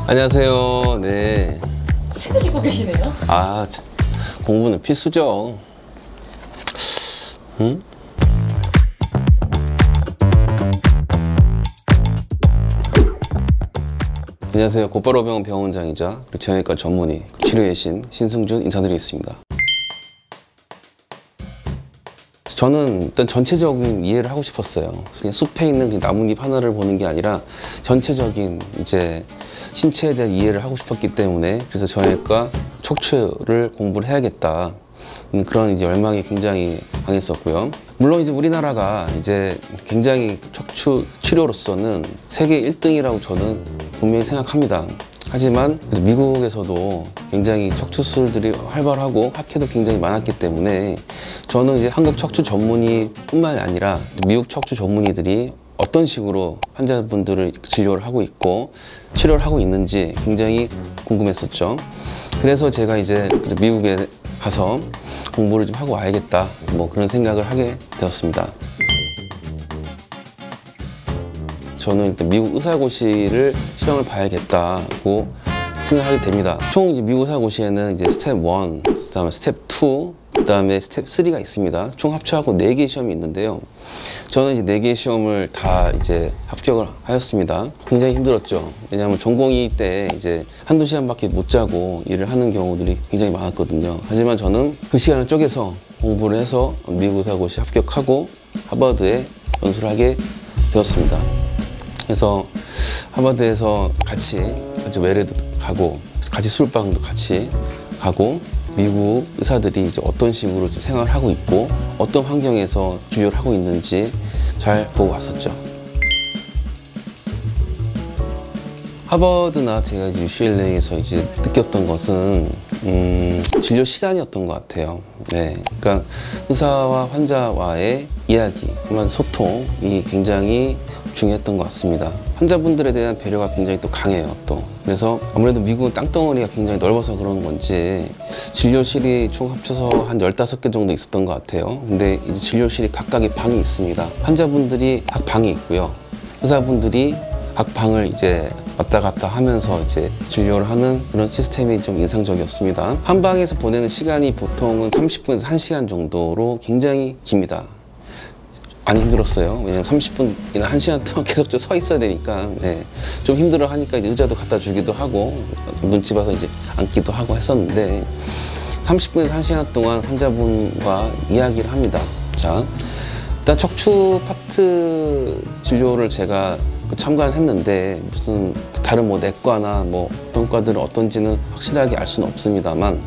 안녕하세요. 네. 책을 읽고 계시네요? 아, 공부는 필수죠. 응? 안녕하세요. 곧바로병원 병원장이자 정형외과 전문의 치료의 신 신승준 인사드리겠습니다. 저는 일단 전체적인 이해를 하고 싶었어요. 그냥 숲에 있는 나뭇잎 하나를 보는 게 아니라 전체적인 이제 신체에 대한 이해를 하고 싶었기 때문에 그래서 정형외과 척추를 공부를 해야겠다. 그런 이제 열망이 굉장히 강했었고요. 물론 이제 우리나라가 이제 굉장히 척추 치료로서는 세계 1등이라고 저는 분명히 생각합니다. 하지만 미국에서도 굉장히 척추 수술들이 활발하고 학회도 굉장히 많았기 때문에 저는 이제 한국 척추 전문의 뿐만이 아니라 미국 척추 전문의들이 어떤 식으로 환자분들을 진료를 하고 있고 치료를 하고 있는지 굉장히 궁금했었죠. 그래서 제가 이제 미국에 가서 공부를 좀 하고 와야겠다, 뭐 그런 생각을 하게 되었습니다. 저는 일단 미국 의사고시를 시험을 봐야겠다고 생각하게 됩니다. 총 이제 미국 의사고시에는 이제 스텝 1, 그다음에 스텝 2, 그다음에 스텝 3가 있습니다. 총 합쳐갖고 4개의 시험이 있는데요. 저는 이제 4개의 시험을 다 이제 합격을 하였습니다. 굉장히 힘들었죠. 왜냐하면 전공의 때 이제 한두 시간밖에 못 자고 일을 하는 경우들이 굉장히 많았거든요. 하지만 저는 그 시간을 쪼개서 공부를 해서 미국 의사고시 합격하고 하버드에 연수를 하게 되었습니다. 그래서 하버드에서 같이 외래도 가고 같이 술방도 같이 가고 미국 의사들이 이제 어떤 식으로 생활을 하고 있고 어떤 환경에서 진료를 하고 있는지 잘 보고 왔었죠. 하버드나 제가 이제 UCLA에서 이제 느꼈던 것은 진료 시간이었던 것 같아요. 네, 그러니까 의사와 환자와의 이야기, 소통이 굉장히 중요했던 것 같습니다. 환자분들에 대한 배려가 굉장히 또 강해요. 또 그래서 아무래도 미국은 땅덩어리가 굉장히 넓어서 그런 건지 진료실이 총 합쳐서 한 15개 정도 있었던 것 같아요. 근데 이제 진료실이 각각의 방이 있습니다. 환자분들이 각 방이 있고요. 의사분들이 각 방을 이제 왔다 갔다 하면서 이제 진료를 하는 그런 시스템이 좀 인상적이었습니다. 한 방에서 보내는 시간이 보통은 30분에서 1시간 정도로 굉장히 깁니다. 많이 힘들었어요. 왜냐면 30분이나 1시간 동안 계속 서 있어야 되니까 좀 힘들어 하니까 이제 의자도 갖다 주기도 하고 눈치 봐서 이제 앉기도 하고 했었는데 30분에서 1시간 동안 환자분과 이야기를 합니다. 자, 일단 척추 파트 진료를 제가 참가를 했는데 무슨 다른 뭐 내과나 뭐 어떤 과들은 어떤지는 확실하게 알 수는 없습니다만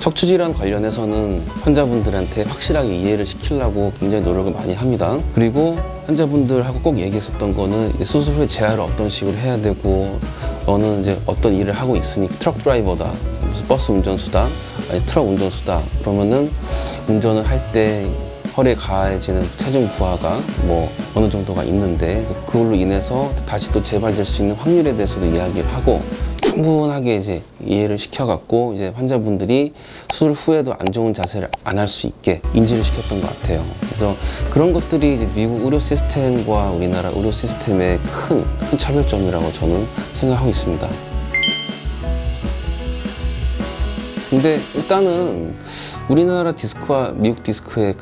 척추 질환 관련해서는 환자분들한테 확실하게 이해를 시키려고 굉장히 노력을 많이 합니다. 그리고 환자분들하고 꼭 얘기했었던 거는 이제 수술 후에 재활을 어떤 식으로 해야 되고 너는 이제 어떤 일을 하고 있으니 트럭 드라이버다, 무슨 버스 운전수다, 아니 트럭 운전수다 그러면은 운전을 할 때 허리에 가해지는 체중 부하가 뭐 어느 정도가 있는데 그래서 그걸로 인해서 다시 또 재발될 수 있는 확률에 대해서도 이야기를 하고 충분하게 이제 이해를 시켜갖고 이제 환자분들이 수술 후에도 안 좋은 자세를 안 할 수 있게 인지를 시켰던 것 같아요. 그래서 그런 것들이 이제 미국 의료 시스템과 우리나라 의료 시스템의 큰 차별점이라고 저는 생각하고 있습니다. 근데 일단은 우리나라 디스크와 미국 디스크의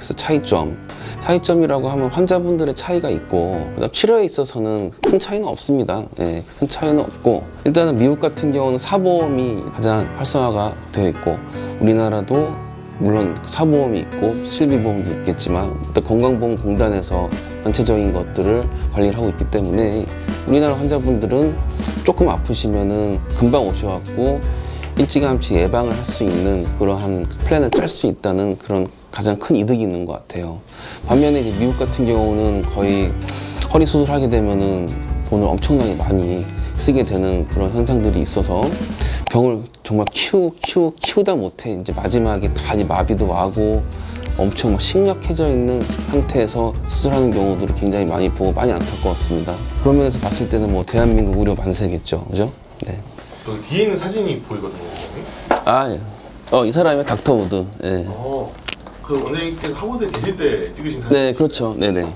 차이점이라고 하면 환자분들의 차이가 있고 그다음 치료에 있어서는 큰 차이는 없습니다. 큰 차이는 없고 일단은 미국 같은 경우는 사보험이 가장 활성화가 되어 있고 우리나라도 물론 사보험이 있고 실비보험도 있겠지만 일단 건강보험공단에서 전체적인 것들을 관리를 하고 있기 때문에 우리나라 환자분들은 조금 아프시면은 금방 오셔갖고 일찌감치 예방을 할 수 있는 그러한 플랜을 짤 수 있다는 그런 가장 큰 이득이 있는 것 같아요. 반면에 이제 미국 같은 경우는 거의 허리 수술하게 되면은 돈을 엄청나게 많이 쓰게 되는 그런 현상들이 있어서 병을 정말 키우다 못해 이제 마지막에 다 이제 마비도 와고 엄청 막 심각해져 있는 상태에서 수술하는 경우들을 굉장히 많이 보고 많이 안타까웠습니다. 그런 면에서 봤을 때는 뭐 대한민국 의료 만세겠죠, 그죠? 네. 여기 뒤에 있는 사진이 보이거든요. 아, 예. 이 사람이 닥터 우드. 예. 그 원장님께서 하버드에 계실 때 찍으신 사진? 네, 그렇죠. 네네.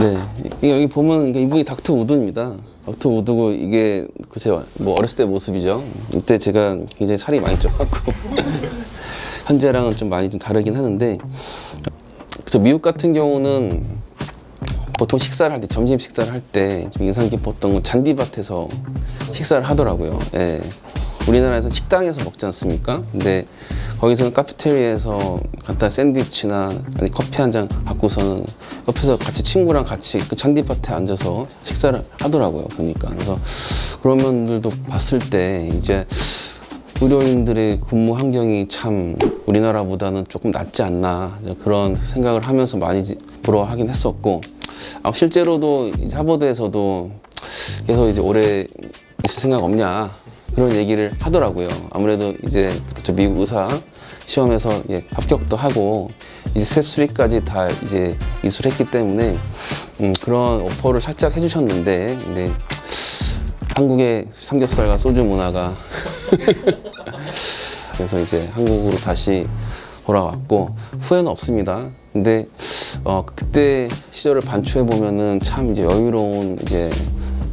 네, 여기 보면 이분이 닥터 우드입니다. 막트 못 두고 이게 그죠 뭐 어렸을 때 모습이죠. 이때 제가 굉장히 살이 많이 쪄갖고 현재랑은 좀 많이 좀 다르긴 하는데 그쵸 미국 같은 경우는 보통 식사를 할 때 점심 식사를 할 때 좀 인상 깊었던 건 잔디밭에서 식사를 하더라고요. 예. 우리나라에서 식당에서 먹지 않습니까? 근데 거기서는 카페테리아에서 간단한 샌드위치나 아니 커피 한 잔 받고서는 옆에서 같이 친구랑 같이 그 잔디밭에 앉아서 식사를 하더라고요. 보니까 그래서 그런 면들도 봤을 때 이제 의료인들의 근무 환경이 참 우리나라보다는 조금 낫지 않나 그런 생각을 하면서 많이 부러워하긴 했었고 실제로도 이제 하버드에서도 계속 이제 오래 있을 생각 없냐 그런 얘기를 하더라고요. 아무래도 이제 그쵸, 미국 의사 시험에서 예, 합격도 하고 이제 스텝 3까지 다 이제 이수했기 때문에 그런 오퍼를 살짝 해주셨는데 근데 한국의 삼겹살과 소주 문화가 그래서 이제 한국으로 다시 돌아왔고 후회는 없습니다. 근데 그때 시절을 반추해 보면은 참 이제 여유로운 이제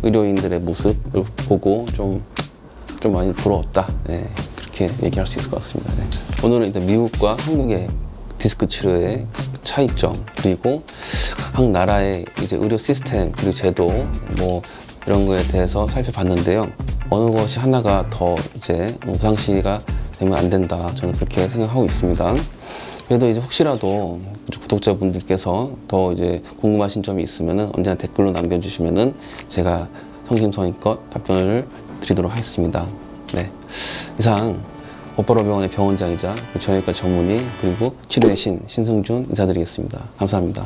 의료인들의 모습을 보고 좀 많이 부러웠다. 네, 그렇게 얘기할 수 있을 것 같습니다. 네. 오늘은 이제 미국과 한국의 디스크 치료의 차이점 그리고 각 나라의 이제 의료 시스템 그리고 제도 뭐 이런 거에 대해서 살펴봤는데요. 어느 것이 하나가 더 이제 우상시가 되면 안 된다. 저는 그렇게 생각하고 있습니다. 그래도 이제 혹시라도 구독자분들께서 더 이제 궁금하신 점이 있으면은 언제나 댓글로 남겨주시면은 제가 성심성의껏 답변을 드리도록 하겠습니다. 네. 이상 오빠로병원의 병원장이자 정형외과 전문의 그리고 치료의 신승준 인사드리겠습니다. 감사합니다.